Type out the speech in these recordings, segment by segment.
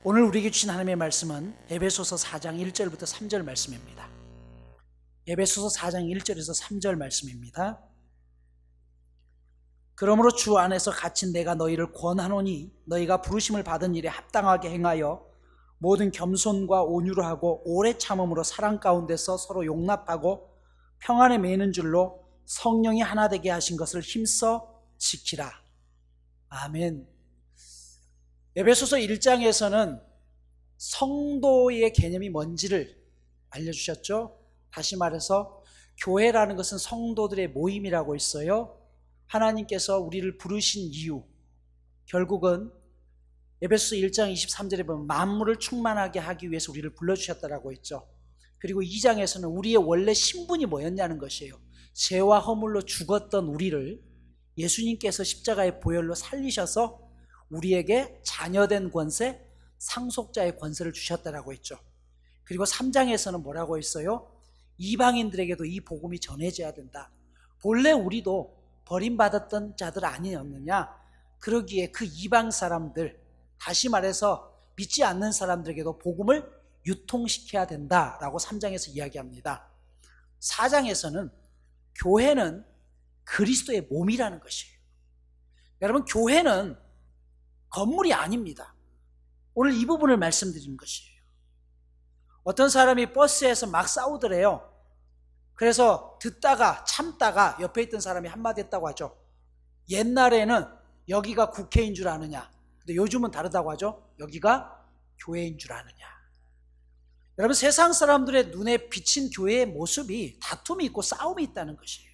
오늘 우리에게 주신 하나님의 말씀은 에베소서 4장 1절부터 3절 말씀입니다. 에베소서 4장 1절에서 3절 말씀입니다. 그러므로 주 안에서 갇힌 내가 너희를 권하노니 너희가 부르심을 받은 일에 합당하게 행하여 모든 겸손과 온유로 하고 오래 참음으로 사랑 가운데서 서로 용납하고 평안에 매는 줄로 성령이 하나 되게 하신 것을 힘써 지키라. 아멘. 에베소서 1장에서는 성도의 개념이 뭔지를 알려주셨죠. 다시 말해서 교회라는 것은 성도들의 모임이라고 있어요. 하나님께서 우리를 부르신 이유, 결국은 에베소서 1장 23절에 보면 만물을 충만하게 하기 위해서 우리를 불러주셨다라고 했죠. 그리고 2장에서는 우리의 원래 신분이 뭐였냐는 것이에요. 죄와 허물로 죽었던 우리를 예수님께서 십자가의 보혈로 살리셔서 우리에게 자녀된 권세, 상속자의 권세를 주셨다라고 했죠. 그리고 3장에서는 뭐라고 했어요? 이방인들에게도 이 복음이 전해져야 된다. 본래 우리도 버림받았던 자들 아니었느냐? 그러기에 그 이방 사람들, 다시 말해서 믿지 않는 사람들에게도 복음을 유통시켜야 된다라고 3장에서 이야기합니다. 4장에서는 교회는 그리스도의 몸이라는 것이에요. 여러분, 교회는 건물이 아닙니다. 오늘 이 부분을 말씀드리는 것이에요. 어떤 사람이 버스에서 막 싸우더래요. 그래서 듣다가 참다가 옆에 있던 사람이 한마디 했다고 하죠. 옛날에는 여기가 국회인 줄 아느냐, 근데 요즘은 다르다고 하죠. 여기가 교회인 줄 아느냐. 여러분, 세상 사람들의 눈에 비친 교회의 모습이 다툼이 있고 싸움이 있다는 것이에요.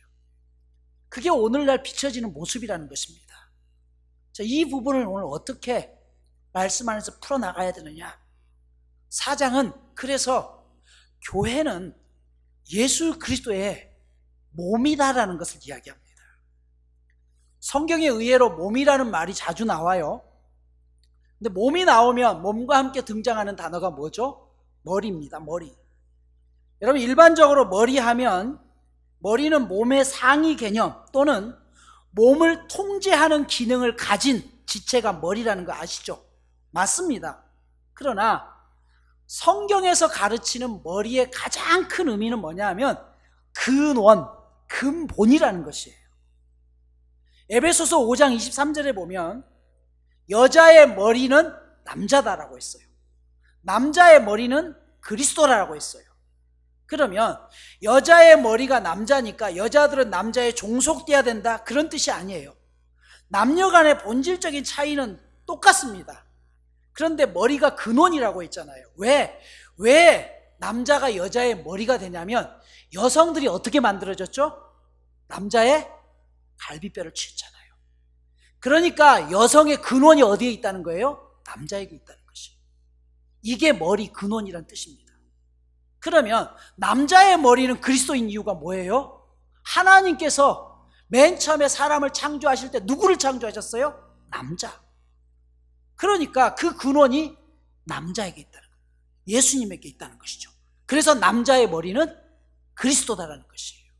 그게 오늘날 비춰지는 모습이라는 것입니다. 자, 이 부분을 오늘 어떻게 말씀 안에서 풀어나가야 되느냐. 4장은 그래서 교회는 예수 그리스도의 몸이다라는 것을 이야기합니다. 성경에 의외로 몸이라는 말이 자주 나와요. 근데 몸이 나오면 몸과 함께 등장하는 단어가 뭐죠? 머리입니다. 머리. 여러분, 일반적으로 머리 하면 머리는 몸의 상위 개념 또는 몸을 통제하는 기능을 가진 지체가 머리라는 거 아시죠? 맞습니다. 그러나 성경에서 가르치는 머리의 가장 큰 의미는 뭐냐 하면 근원, 근본이라는 것이에요. 에베소서 5장 23절에 보면 여자의 머리는 남자다라고 했어요. 남자의 머리는 그리스도라고 했어요. 그러면 여자의 머리가 남자니까 여자들은 남자에 종속돼야 된다, 그런 뜻이 아니에요. 남녀 간의 본질적인 차이는 똑같습니다. 그런데 머리가 근원이라고 했잖아요. 왜 남자가 여자의 머리가 되냐면 여성들이 어떻게 만들어졌죠? 남자의 갈비뼈를 치웠잖아요. 그러니까 여성의 근원이 어디에 있다는 거예요? 남자에게 있다는 것이에요. 이게 머리 근원이란 뜻입니다. 그러면 남자의 머리는 그리스도인 이유가 뭐예요? 하나님께서 맨 처음에 사람을 창조하실 때 누구를 창조하셨어요? 남자. 그러니까 그 근원이 남자에게 있다는 거예요. 예수님에게 있다는 것이죠. 그래서 남자의 머리는 그리스도다라는 것이에요.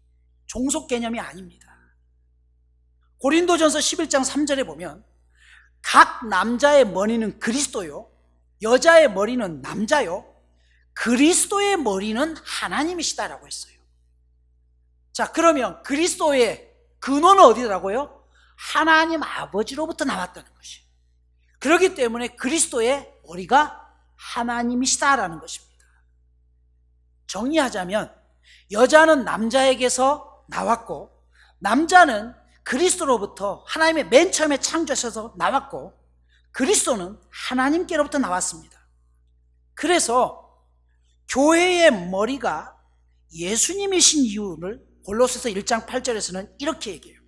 종속 개념이 아닙니다. 고린도전서 11장 3절에 보면 각 남자의 머리는 그리스도요, 여자의 머리는 남자요, 그리스도의 머리는 하나님이시다라고 했어요. 자, 그러면 그리스도의 근원은 어디라고요? 하나님 아버지로부터 나왔다는 것이에요. 그렇기 때문에 그리스도의 머리가 하나님이시다라는 것입니다. 정리하자면 여자는 남자에게서 나왔고 남자는 그리스도로부터 하나님의 맨 처음에 창조하셔서 나왔고 그리스도는 하나님께로부터 나왔습니다. 그래서 교회의 머리가 예수님이신 이유를 골로새서 1장 8절에서는 이렇게 얘기해요.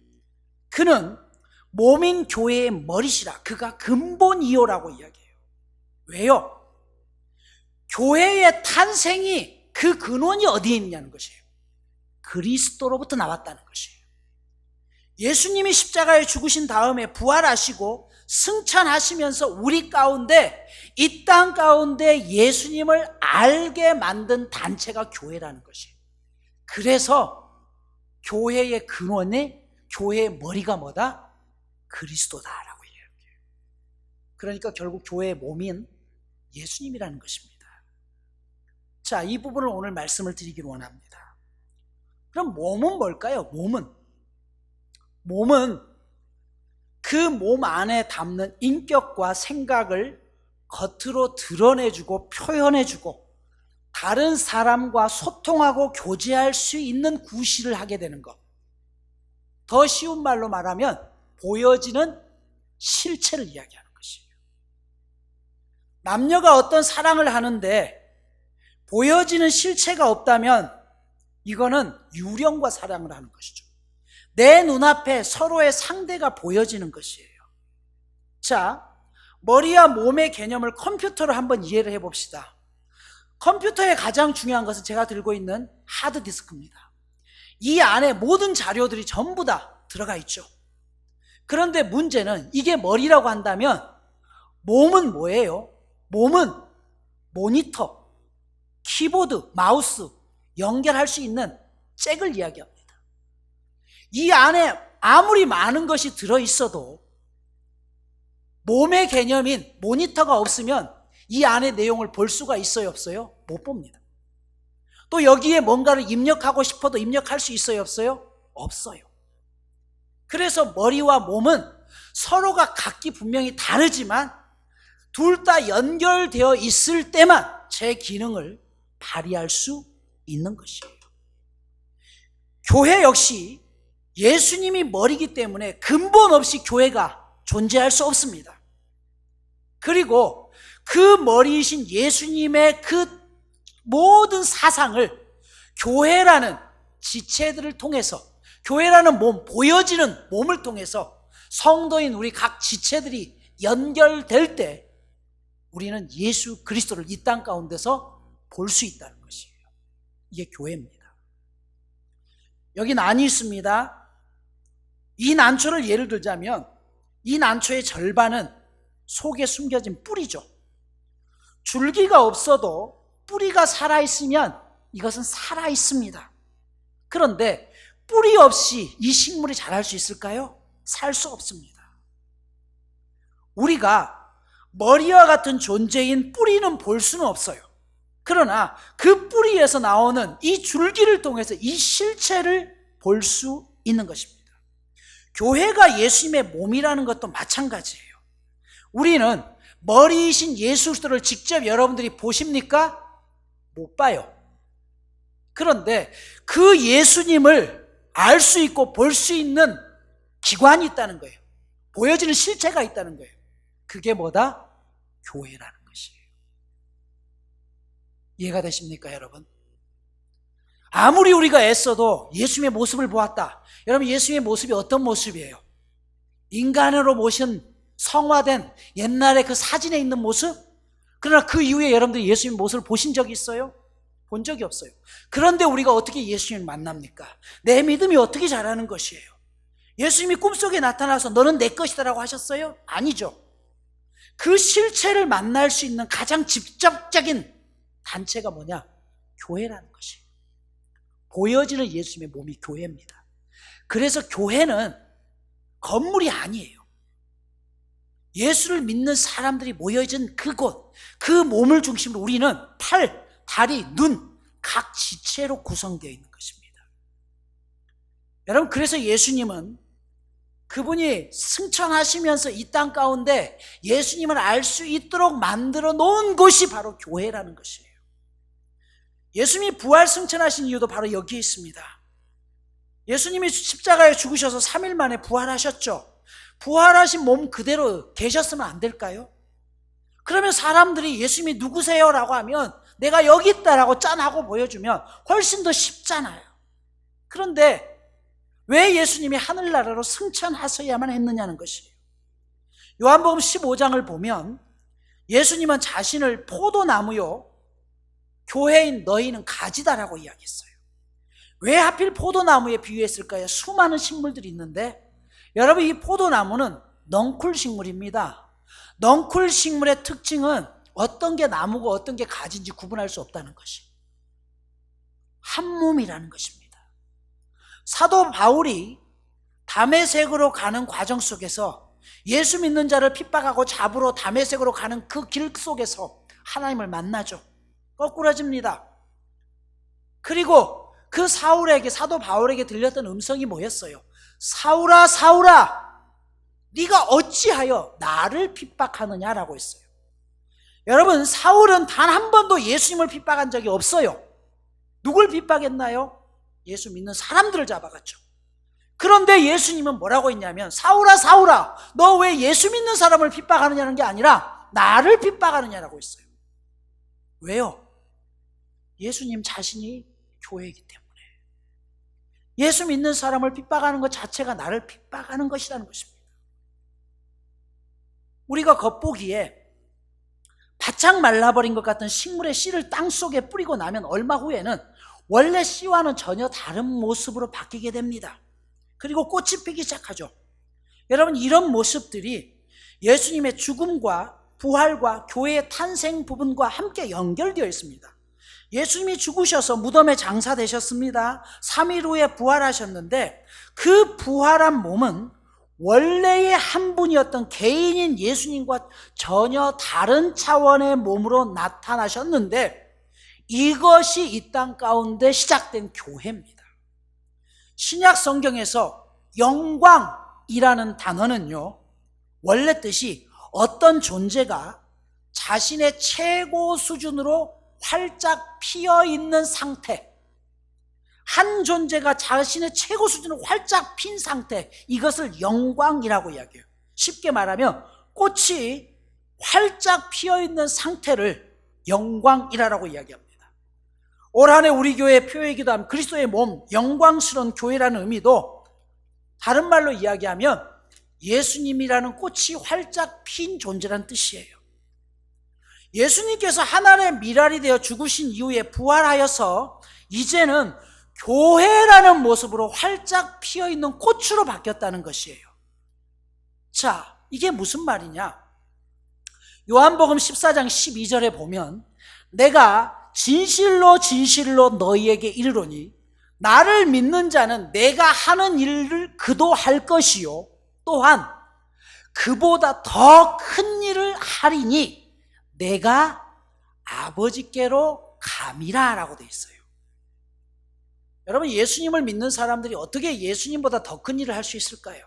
그는 몸인 교회의 머리시라. 그가 근본이요라고 이야기해요. 왜요? 교회의 탄생이 그 근원이 어디에 있냐는 것이에요. 그리스도로부터 나왔다는 것이에요. 예수님이 십자가에 죽으신 다음에 부활하시고 승천하시면서 우리 가운데, 이 땅 가운데 예수님을 알게 만든 단체가 교회라는 것이에요. 그래서 교회의 근원에 교회의 머리가 뭐다? 그리스도다라고 이야기해요. 그러니까 결국 교회의 몸인 예수님이라는 것입니다. 자, 이 부분을 오늘 말씀을 드리기를 원합니다. 그럼 몸은 뭘까요? 몸은 그 몸 안에 담는 인격과 생각을 겉으로 드러내주고 표현해주고 다른 사람과 소통하고 교제할 수 있는 구실을 하게 되는 것. 더 쉬운 말로 말하면 보여지는 실체를 이야기하는 것이에요. 남녀가 어떤 사랑을 하는데 보여지는 실체가 없다면 이거는 유령과 사랑을 하는 것이죠. 내 눈앞에 서로의 상대가 보여지는 것이에요. 자, 머리와 몸의 개념을 컴퓨터로 한번 이해를 해봅시다. 컴퓨터의 가장 중요한 것은 제가 들고 있는 하드디스크입니다. 이 안에 모든 자료들이 전부 다 들어가 있죠. 그런데 문제는 이게 머리라고 한다면 몸은 뭐예요? 몸은 모니터, 키보드, 마우스, 연결할 수 있는 잭을 이야기합니다. 이 안에 아무리 많은 것이 들어있어도 몸의 개념인 모니터가 없으면 이 안의 내용을 볼 수가 있어요, 없어요? 못 봅니다. 또 여기에 뭔가를 입력하고 싶어도 입력할 수 있어요, 없어요? 없어요. 그래서 머리와 몸은 서로가 각기 분명히 다르지만 둘 다 연결되어 있을 때만 제 기능을 발휘할 수 있는 것이에요. 교회 역시 예수님이 머리이기 때문에 근본 없이 교회가 존재할 수 없습니다. 그리고 그 머리이신 예수님의 그 모든 사상을 교회라는 지체들을 통해서, 교회라는 몸, 보여지는 몸을 통해서 성도인 우리 각 지체들이 연결될 때 우리는 예수 그리스도를 이 땅 가운데서 볼 수 있다는 것이에요. 이게 교회입니다. 여기 난이 있습니다. 이 난초를 예를 들자면 이 난초의 절반은 속에 숨겨진 뿌리죠. 줄기가 없어도 뿌리가 살아있으면 이것은 살아있습니다. 그런데 뿌리 없이 이 식물이 자랄 수 있을까요? 살 수 없습니다. 우리가 머리와 같은 존재인 뿌리는 볼 수는 없어요. 그러나 그 뿌리에서 나오는 이 줄기를 통해서 이 실체를 볼 수 있는 것입니다. 교회가 예수님의 몸이라는 것도 마찬가지예요. 우리는 머리이신 예수 그리스도를 직접 여러분들이 보십니까? 못 봐요. 그런데 그 예수님을 알 수 있고 볼 수 있는 기관이 있다는 거예요. 보여지는 실체가 있다는 거예요. 그게 뭐다? 교회라는 것이에요. 이해가 되십니까, 여러분? 아무리 우리가 애써도 예수님의 모습을 보았다. 여러분, 예수님의 모습이 어떤 모습이에요? 인간으로 모신 성화된 옛날에 그 사진에 있는 모습? 그러나 그 이후에 여러분들이 예수님의 모습을 보신 적이 있어요? 본 적이 없어요. 그런데 우리가 어떻게 예수님을 만납니까? 내 믿음이 어떻게 자라는 것이에요? 예수님이 꿈속에 나타나서 너는 내 것이다라고 하셨어요? 아니죠. 그 실체를 만날 수 있는 가장 직접적인 단체가 뭐냐? 교회라는 것이에요. 보여지는 예수님의 몸이 교회입니다. 그래서 교회는 건물이 아니에요. 예수를 믿는 사람들이 모여진 그곳, 그 몸을 중심으로 우리는 팔, 다리, 눈, 각 지체로 구성되어 있는 것입니다. 여러분, 그래서 예수님은 그분이 승천하시면서 이 땅 가운데 예수님을 알 수 있도록 만들어 놓은 곳이 바로 교회라는 것이에요. 예수님이 부활 승천하신 이유도 바로 여기에 있습니다. 예수님이 십자가에 죽으셔서 3일 만에 부활하셨죠. 부활하신 몸 그대로 계셨으면 안 될까요? 그러면 사람들이 예수님이 누구세요? 라고 하면 내가 여기 있다라고 짠하고 보여주면 훨씬 더 쉽잖아요. 그런데 왜 예수님이 하늘나라로 승천하셔야만 했느냐는 것이에요. 요한복음 15장을 보면 예수님은 자신을 포도나무요, 교회인 너희는 가지다라고 이야기했어요. 왜 하필 포도나무에 비유했을까요? 수많은 식물들이 있는데 여러분, 이 포도나무는 넝쿨 식물입니다. 넝쿨 식물의 특징은 어떤 게 나무고 어떤 게 가지인지 구분할 수 없다는 것이 한 몸이라는 것입니다. 사도 바울이 다메섹으로 가는 과정 속에서 예수 믿는 자를 핍박하고 잡으러 다메섹으로 가는 그 길 속에서 하나님을 만나죠. 거꾸러집니다. 그리고 그 사울에게, 사도 바울에게 들렸던 음성이 뭐였어요? 사울아 사울아 네가 어찌하여 나를 핍박하느냐라고 했어요. 여러분, 사울은 단 한 번도 예수님을 핍박한 적이 없어요. 누굴 핍박했나요? 예수 믿는 사람들을 잡아갔죠. 그런데 예수님은 뭐라고 했냐면 사울아 사울아 너 왜 예수 믿는 사람을 핍박하느냐는 게 아니라 나를 핍박하느냐라고 했어요. 왜요? 예수님 자신이 교회이기 때문에. 예수 믿는 사람을 핍박하는 것 자체가 나를 핍박하는 것이라는 것입니다. 우리가 겉보기에 바짝 말라버린 것 같은 식물의 씨를 땅속에 뿌리고 나면 얼마 후에는 원래 씨와는 전혀 다른 모습으로 바뀌게 됩니다. 그리고 꽃이 피기 시작하죠. 여러분, 이런 모습들이 예수님의 죽음과 부활과 교회의 탄생 부분과 함께 연결되어 있습니다. 예수님이 죽으셔서 무덤에 장사되셨습니다. 3일 후에 부활하셨는데 그 부활한 몸은 원래의 한 분이었던 개인인 예수님과 전혀 다른 차원의 몸으로 나타나셨는데 이것이 이 땅 가운데 시작된 교회입니다. 신약 성경에서 영광이라는 단어는요, 원래 뜻이 어떤 존재가 자신의 최고 수준으로 활짝 피어 있는 상태, 한 존재가 자신의 최고 수준으로 활짝 핀 상태, 이것을 영광이라고 이야기해요. 쉽게 말하면 꽃이 활짝 피어 있는 상태를 영광이라고 이야기합니다. 올 한 해 우리 교회의 표이기도 한 그리스도의 몸, 영광스러운 교회라는 의미도 다른 말로 이야기하면 예수님이라는 꽃이 활짝 핀 존재라는 뜻이에요. 예수님께서 하늘의 미랄이 되어 죽으신 이후에 부활하여서 이제는 교회라는 모습으로 활짝 피어있는 꽃으로 바뀌었다는 것이에요. 자, 이게 무슨 말이냐? 요한복음 14장 12절에 보면 내가 진실로 진실로 너희에게 이르노니 나를 믿는 자는 내가 하는 일을 그도 할 것이요 또한 그보다 더 큰 일을 하리니 내가 아버지께로 감이라 라고 되어 있어요. 여러분, 예수님을 믿는 사람들이 어떻게 예수님보다 더 큰 일을 할 수 있을까요?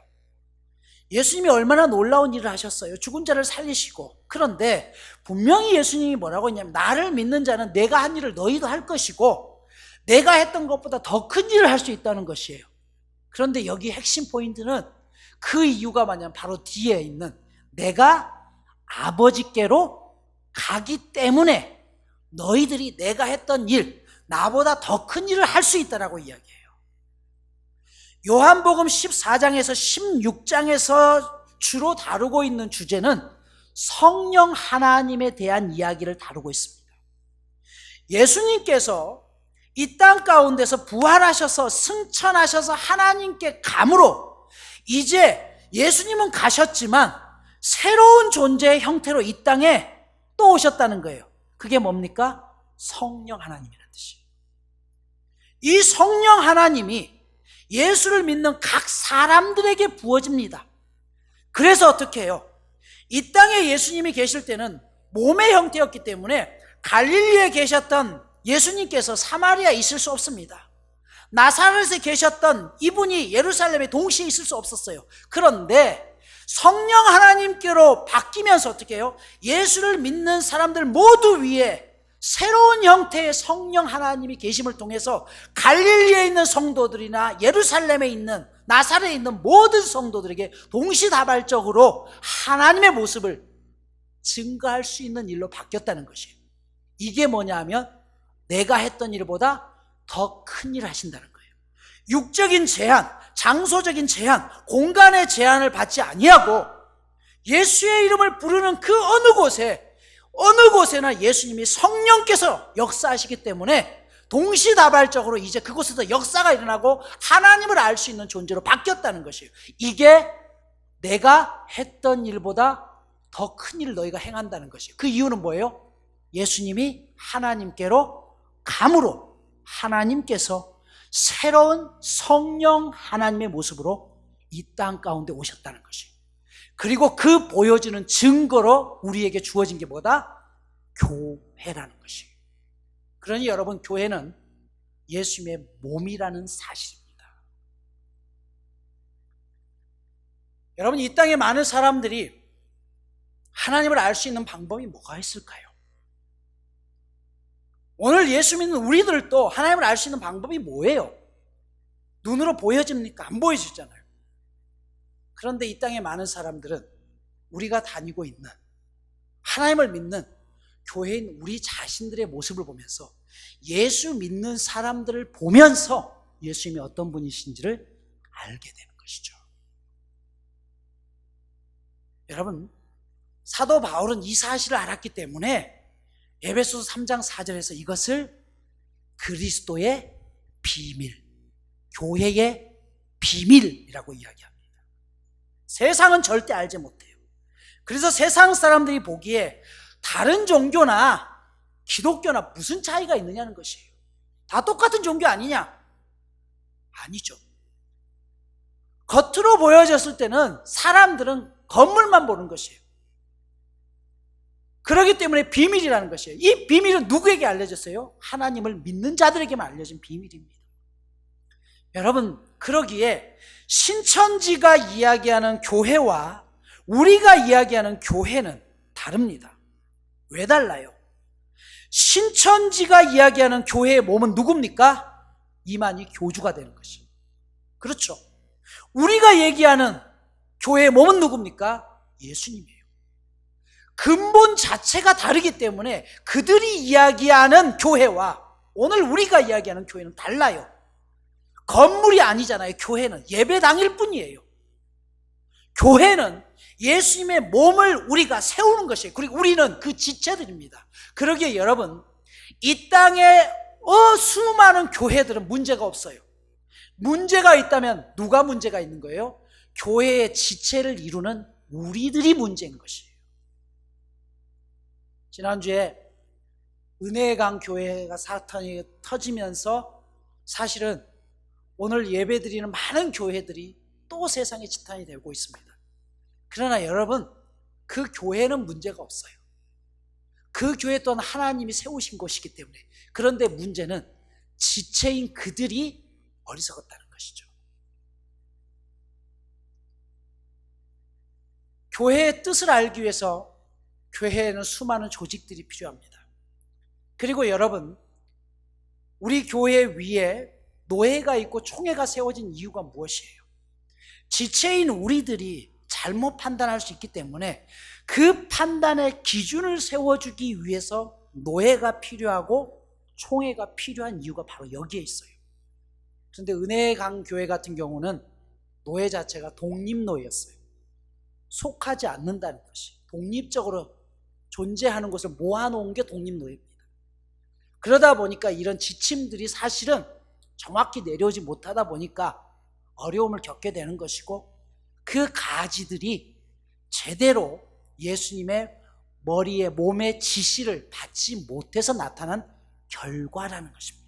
예수님이 얼마나 놀라운 일을 하셨어요. 죽은 자를 살리시고. 그런데 분명히 예수님이 뭐라고 했냐면 나를 믿는 자는 내가 한 일을 너희도 할 것이고 내가 했던 것보다 더 큰 일을 할 수 있다는 것이에요. 그런데 여기 핵심 포인트는 그 이유가 뭐냐면 바로 뒤에 있는 내가 아버지께로 가기 때문에 너희들이 내가 했던 일, 나보다 더 큰 일을 할 수 있다라고 이야기해요. 요한복음 14장에서 16장에서 주로 다루고 있는 주제는 성령 하나님에 대한 이야기를 다루고 있습니다. 예수님께서 이 땅 가운데서 부활하셔서 승천하셔서 하나님께 감으로 이제 예수님은 가셨지만 새로운 존재의 형태로 이 땅에 또 오셨다는 거예요. 그게 뭡니까? 성령 하나님이라는 뜻이에요. 이 성령 하나님이 예수를 믿는 각 사람들에게 부어집니다. 그래서 어떻게 해요? 이 땅에 예수님이 계실 때는 몸의 형태였기 때문에 갈릴리에 계셨던 예수님께서 사마리아에 있을 수 없습니다. 나사렛에 계셨던 이분이 예루살렘에 동시에 있을 수 없었어요. 그런데 성령 하나님께로 바뀌면서 어떻게 해요? 예수를 믿는 사람들 모두 위에 새로운 형태의 성령 하나님이 계심을 통해서 갈릴리에 있는 성도들이나 예루살렘에 있는 나사렛에 있는 모든 성도들에게 동시다발적으로 하나님의 모습을 증거할 수 있는 일로 바뀌었다는 것이에요. 이게 뭐냐면 내가 했던 일보다 더 큰 일을 하신다는 거예요. 육적인 제한, 장소적인 제한, 공간의 제한을 받지 아니하고 예수의 이름을 부르는 그 어느 곳에나 예수님이 성령께서 역사하시기 때문에 동시다발적으로 이제 그곳에서 역사가 일어나고 하나님을 알 수 있는 존재로 바뀌었다는 것이에요. 이게 내가 했던 일보다 더 큰 일을 너희가 행한다는 것이에요. 그 이유는 뭐예요? 예수님이 하나님께로 감으로 하나님께서 새로운 성령 하나님의 모습으로 이 땅 가운데 오셨다는 것이에요. 그리고 그 보여지는 증거로 우리에게 주어진 게 뭐다? 교회라는 것이에요. 그러니 여러분, 교회는 예수님의 몸이라는 사실입니다. 여러분, 이 땅에 많은 사람들이 하나님을 알 수 있는 방법이 뭐가 있을까요? 오늘 예수 믿는 우리들도 하나님을 알 수 있는 방법이 뭐예요? 눈으로 보여집니까? 안 보여지잖아요. 그런데 이 땅에 많은 사람들은 우리가 다니고 있는, 하나님을 믿는 교회인 우리 자신들의 모습을 보면서, 예수 믿는 사람들을 보면서 예수님이 어떤 분이신지를 알게 되는 것이죠. 여러분, 사도 바울은 이 사실을 알았기 때문에 에베소서 3장 4절에서 이것을 그리스도의 비밀, 교회의 비밀이라고 이야기합니다. 세상은 절대 알지 못해요. 그래서 세상 사람들이 보기에 다른 종교나 기독교나 무슨 차이가 있느냐는 것이에요. 다 똑같은 종교 아니냐? 아니죠. 겉으로 보여졌을 때는 사람들은 겉물만 보는 것이에요. 그렇기 때문에 비밀이라는 것이에요. 이 비밀은 누구에게 알려졌어요? 하나님을 믿는 자들에게만 알려진 비밀입니다. 여러분, 그러기에 신천지가 이야기하는 교회와 우리가 이야기하는 교회는 다릅니다. 왜 달라요? 신천지가 이야기하는 교회의 몸은 누굽니까? 이만희 교주가 되는 것이에요. 그렇죠. 우리가 얘기하는 교회의 몸은 누굽니까? 예수님이에요. 근본 자체가 다르기 때문에 그들이 이야기하는 교회와 오늘 우리가 이야기하는 교회는 달라요. 건물이 아니잖아요. 교회는 예배당일 뿐이에요. 교회는 예수님의 몸을 우리가 세우는 것이에요. 그리고 우리는 그 지체들입니다. 그러기에 여러분, 이 땅에 수많은 교회들은 문제가 없어요. 문제가 있다면 누가 문제가 있는 거예요? 교회의 지체를 이루는 우리들이 문제인 것이에요. 지난주에 은혜의 강 교회가 사탄이 터지면서 사실은 오늘 예배드리는 많은 교회들이 또 세상의 지탄이 되고 있습니다. 그러나 여러분, 그 교회는 문제가 없어요. 그 교회 또한 하나님이 세우신 곳이기 때문에. 그런데 문제는 지체인 그들이 어리석었다는 것이죠. 교회의 뜻을 알기 위해서 교회에는 수많은 조직들이 필요합니다. 그리고 여러분, 우리 교회 위에 노예가 있고 총회가 세워진 이유가 무엇이에요? 지체인 우리들이 잘못 판단할 수 있기 때문에 그 판단의 기준을 세워주기 위해서 노예가 필요하고 총회가 필요한 이유가 바로 여기에 있어요. 그런데 은혜의 강 교회 같은 경우는 노예 자체가 독립노예였어요. 속하지 않는다는 것이, 독립적으로 존재하는 것을 모아놓은 게 독립노예입니다. 그러다 보니까 이런 지침들이 사실은 정확히 내려오지 못하다 보니까 어려움을 겪게 되는 것이고, 그 가지들이 제대로 예수님의 머리에 몸의 지시를 받지 못해서 나타난 결과라는 것입니다.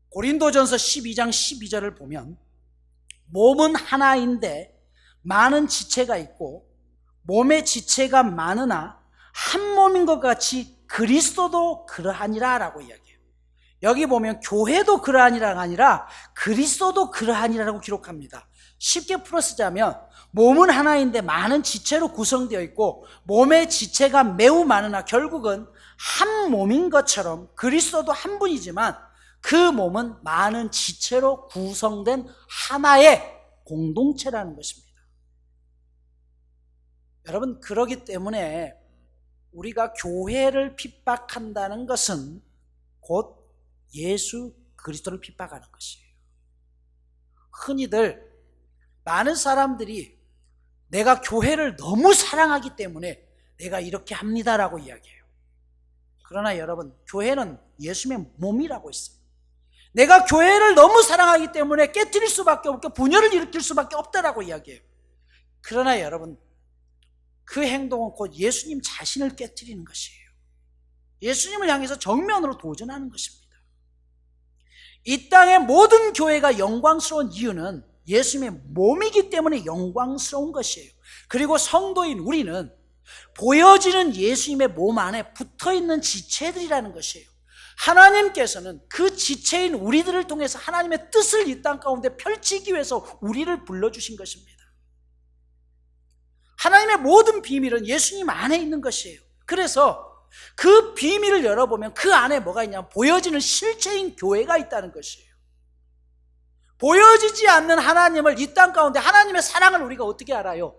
고린도전서 12장 12절을 보면 몸은 하나인데 많은 지체가 있고 몸의 지체가 많으나 한 몸인 것 같이 그리스도도 그러하니라 라고 이야기해요. 여기 보면 교회도 그러하니라가 아니라 그리스도도 그러하니라라고 기록합니다. 쉽게 풀어쓰자면 몸은 하나인데 많은 지체로 구성되어 있고 몸의 지체가 매우 많으나 결국은 한 몸인 것처럼 그리스도도 한 분이지만 그 몸은 많은 지체로 구성된 하나의 공동체라는 것입니다. 여러분, 그러기 때문에 우리가 교회를 핍박한다는 것은 곧 예수 그리스도를 핍박하는 것이에요. 흔히들 많은 사람들이 내가 교회를 너무 사랑하기 때문에 내가 이렇게 합니다라고 이야기해요. 그러나 여러분, 교회는 예수님의 몸이라고 했어요. 내가 교회를 너무 사랑하기 때문에 깨뜨릴 수밖에 없고 분열을 일으킬 수밖에 없다라고 이야기해요. 그러나 여러분, 그 행동은 곧 예수님 자신을 깨뜨리는 것이에요. 예수님을 향해서 정면으로 도전하는 것입니다. 이 땅의 모든 교회가 영광스러운 이유는 예수님의 몸이기 때문에 영광스러운 것이에요. 그리고 성도인 우리는 보여지는 예수님의 몸 안에 붙어있는 지체들이라는 것이에요. 하나님께서는 그 지체인 우리들을 통해서 하나님의 뜻을 이 땅 가운데 펼치기 위해서 우리를 불러주신 것입니다. 하나님의 모든 비밀은 예수님 안에 있는 것이에요. 그래서 그 비밀을 열어보면 그 안에 뭐가 있냐면 보여지는 실체인 교회가 있다는 것이에요. 보여지지 않는 하나님을 이 땅 가운데 하나님의 사랑을 우리가 어떻게 알아요?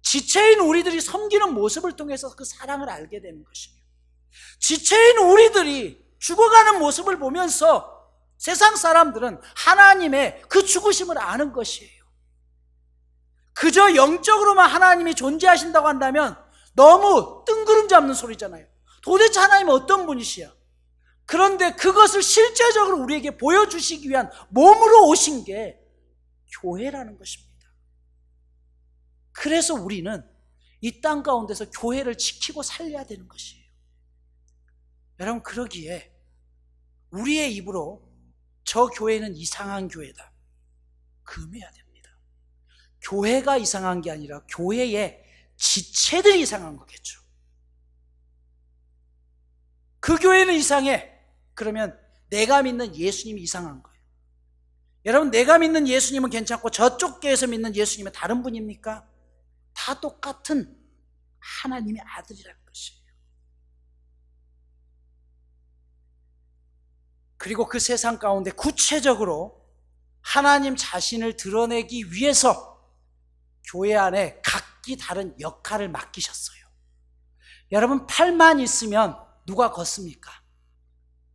지체인 우리들이 섬기는 모습을 통해서 그 사랑을 알게 되는 것이에요. 지체인 우리들이 죽어가는 모습을 보면서 세상 사람들은 하나님의 그 죽으심을 아는 것이에요. 그저 영적으로만 하나님이 존재하신다고 한다면 너무 뜬구름 잡는 소리잖아요. 도대체 하나님은 어떤 분이시야? 그런데 그것을 실제적으로 우리에게 보여주시기 위한 몸으로 오신 게 교회라는 것입니다. 그래서 우리는 이 땅 가운데서 교회를 지키고 살려야 되는 것이에요. 여러분, 그러기에 우리의 입으로 저 교회는 이상한 교회다 금해야 됩니다. 교회가 이상한 게 아니라 교회의 지체들이 이상한 거겠죠. 그 교회는 이상해. 그러면 내가 믿는 예수님이 이상한 거예요. 여러분, 내가 믿는 예수님은 괜찮고 저쪽 교회에서 믿는 예수님은 다른 분입니까? 다 똑같은 하나님의 아들이라는 것이에요. 그리고 그 세상 가운데 구체적으로 하나님 자신을 드러내기 위해서 교회 안에 각기 다른 역할을 맡기셨어요. 여러분, 팔만 있으면 누가 걷습니까?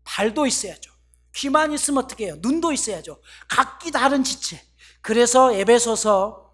발도 있어야죠. 귀만 있으면 어떻게 해요? 눈도 있어야죠. 각기 다른 지체. 그래서 에베소서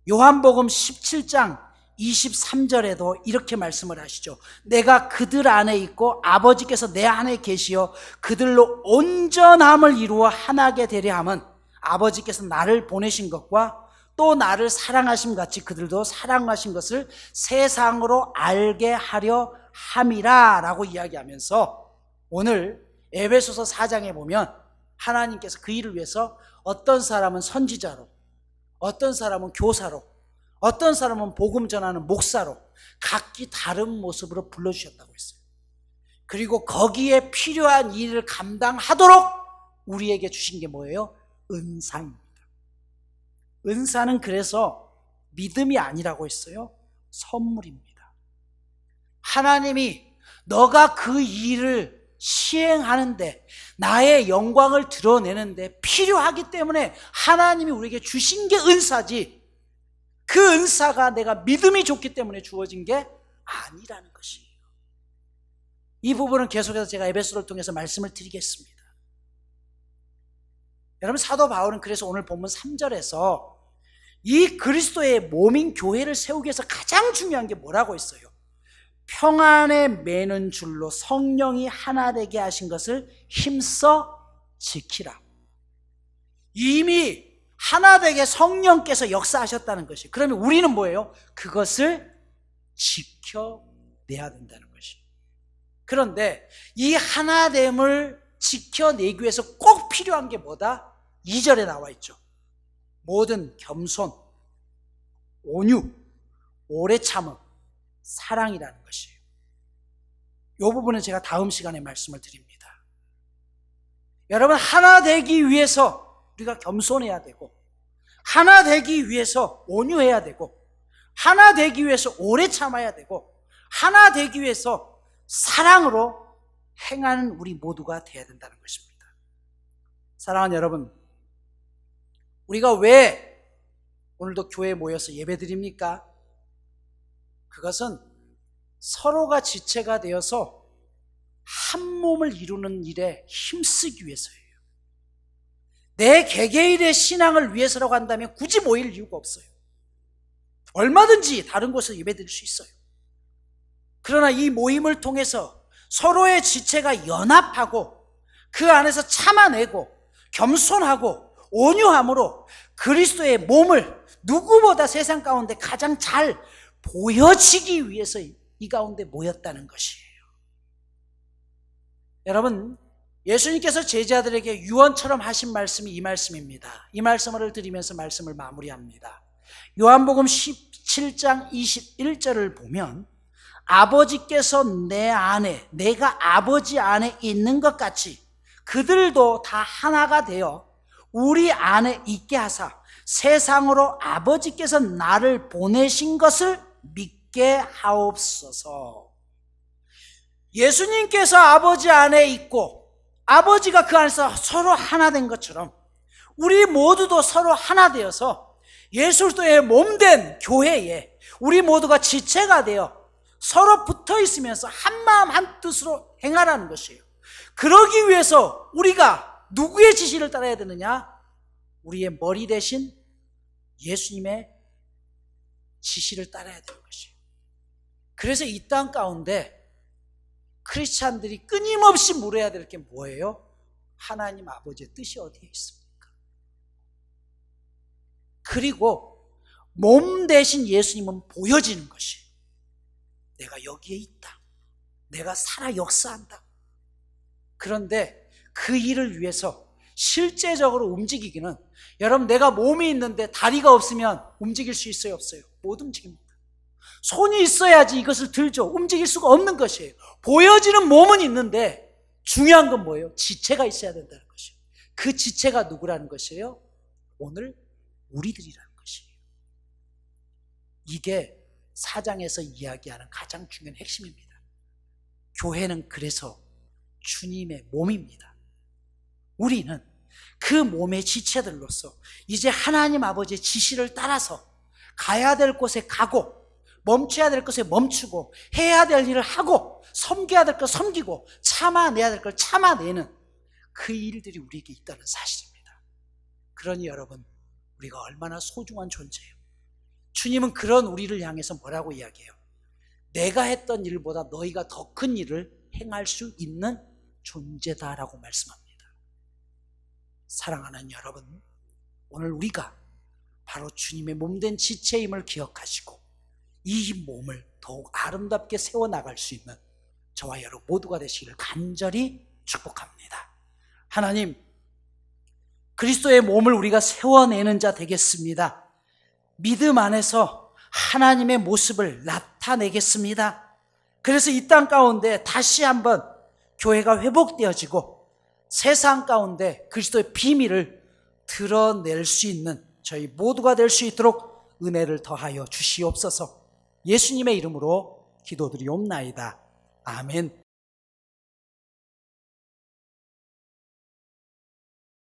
요한복음 17장 23절에도 이렇게 말씀을 하시죠. 내가 그들 안에 있고 아버지께서 내 안에 계시어 그들로 온전함을 이루어 하나게 되려 함은 아버지께서 나를 보내신 것과 또 나를 사랑하심 같이 그들도 사랑하신 것을 세상으로 알게 하려 함이라 라고 이야기하면서 오늘 에베소서 4장에 보면 하나님께서 그 일을 위해서 어떤 사람은 선지자로, 어떤 사람은 교사로, 어떤 사람은 복음 전하는 목사로 각기 다른 모습으로 불러주셨다고 했어요. 그리고 거기에 필요한 일을 감당하도록 우리에게 주신 게 뭐예요? 은사입니다. 은사는 그래서 믿음이 아니라고 했어요. 선물입니다. 하나님이 너가 그 일을 시행하는데 나의 영광을 드러내는데 필요하기 때문에 하나님이 우리에게 주신 게 은사지, 그 은사가 내가 믿음이 좋기 때문에 주어진 게 아니라는 것이에요. 이 부분은 계속해서 제가 에베소를 통해서 말씀을 드리겠습니다. 여러분, 사도 바울은 그래서 오늘 본문 3절에서 이 그리스도의 몸인 교회를 세우기 위해서 가장 중요한 게 뭐라고 했어요? 평안에 매는 줄로 성령이 하나 되게 하신 것을 힘써 지키라. 이미 하나 되게 성령께서 역사하셨다는 것이. 그러면 우리는 뭐예요? 그것을 지켜내야 된다는 것이. 그런데 이 하나됨을 지켜내기 위해서 꼭 필요한 게 뭐다? 2절에 나와 있죠. 모든 겸손, 온유, 오래 참음, 사랑이라는 것이에요. 이 부분은 제가 다음 시간에 말씀을 드립니다. 여러분, 하나 되기 위해서 우리가 겸손해야 되고, 하나 되기 위해서 온유해야 되고, 하나 되기 위해서 오래 참아야 되고, 하나 되기 위해서 사랑으로 행하는 우리 모두가 되어야 된다는 것입니다. 사랑하는 여러분, 우리가 왜 오늘도 교회에 모여서 예배드립니까? 그것은 서로가 지체가 되어서 한 몸을 이루는 일에 힘쓰기 위해서예요. 내 개개인의 신앙을 위해서라고 한다면 굳이 모일 이유가 없어요. 얼마든지 다른 곳에서 예배드릴 수 있어요. 그러나 이 모임을 통해서 서로의 지체가 연합하고 그 안에서 참아내고 겸손하고 온유함으로 그리스도의 몸을 누구보다 세상 가운데 가장 잘 보여지기 위해서 이 가운데 모였다는 것이에요. 여러분, 예수님께서 제자들에게 유언처럼 하신 말씀이 이 말씀입니다. 이 말씀을 드리면서 말씀을 마무리합니다. 요한복음 17 7장 21절을 보면 아버지께서 내 안에, 내가 아버지 안에 있는 것 같이 그들도 다 하나가 되어 우리 안에 있게 하사 세상으로 아버지께서 나를 보내신 것을 믿게 하옵소서. 예수님께서 아버지 안에 있고 아버지가 그 안에서 서로 하나 된 것처럼 우리 모두도 서로 하나 되어서 예수 그리스도의 몸된 교회에 우리 모두가 지체가 되어 서로 붙어 있으면서 한 마음 한 뜻으로 행하라는 것이에요. 그러기 위해서 우리가 누구의 지시를 따라야 되느냐? 우리의 머리 대신 예수님의 지시를 따라야 되는 것이에요. 그래서 이 땅 가운데 크리스찬들이 끊임없이 물어야 될 게 뭐예요? 하나님 아버지의 뜻이 어디에 있습니까? 그리고 몸 대신 예수님은 보여지는 것이에요. 내가 여기에 있다. 내가 살아 역사한다. 그런데 그 일을 위해서 실제적으로 움직이기는, 여러분 내가 몸이 있는데 다리가 없으면 움직일 수 있어요? 없어요? 못 움직입니다. 손이 있어야지 이것을 들죠. 움직일 수가 없는 것이에요. 보여지는 몸은 있는데 중요한 건 뭐예요? 지체가 있어야 된다는 것이에요. 그 지체가 누구라는 것이에요? 오늘 우리들이라는 것이에요. 이게 사장에서 이야기하는 가장 중요한 핵심입니다. 교회는 그래서 주님의 몸입니다. 우리는 그 몸의 지체들로서 이제 하나님 아버지의 지시를 따라서 가야 될 곳에 가고 멈춰야 될 것에 멈추고 해야 될 일을 하고 섬겨야 될 것 섬기고 참아내야 될 걸 참아내는 그 일들이 우리에게 있다는 사실입니다. 그러니 여러분, 우리가 얼마나 소중한 존재예요. 주님은 그런 우리를 향해서 뭐라고 이야기해요? 내가 했던 일보다 너희가 더 큰 일을 행할 수 있는 존재다라고 말씀합니다. 사랑하는 여러분, 오늘 우리가 바로 주님의 몸된 지체임을 기억하시고 이 몸을 더욱 아름답게 세워나갈 수 있는 저와 여러분 모두가 되시기를 간절히 축복합니다. 하나님, 그리스도의 몸을 우리가 세워내는 자 되겠습니다. 믿음 안에서 하나님의 모습을 나타내겠습니다. 그래서 이 땅 가운데 다시 한번 교회가 회복되어지고 세상 가운데 그리스도의 비밀을 드러낼 수 있는 저희 모두가 될 수 있도록 은혜를 더하여 주시옵소서. 예수님의 이름으로 기도드리옵나이다. 아멘.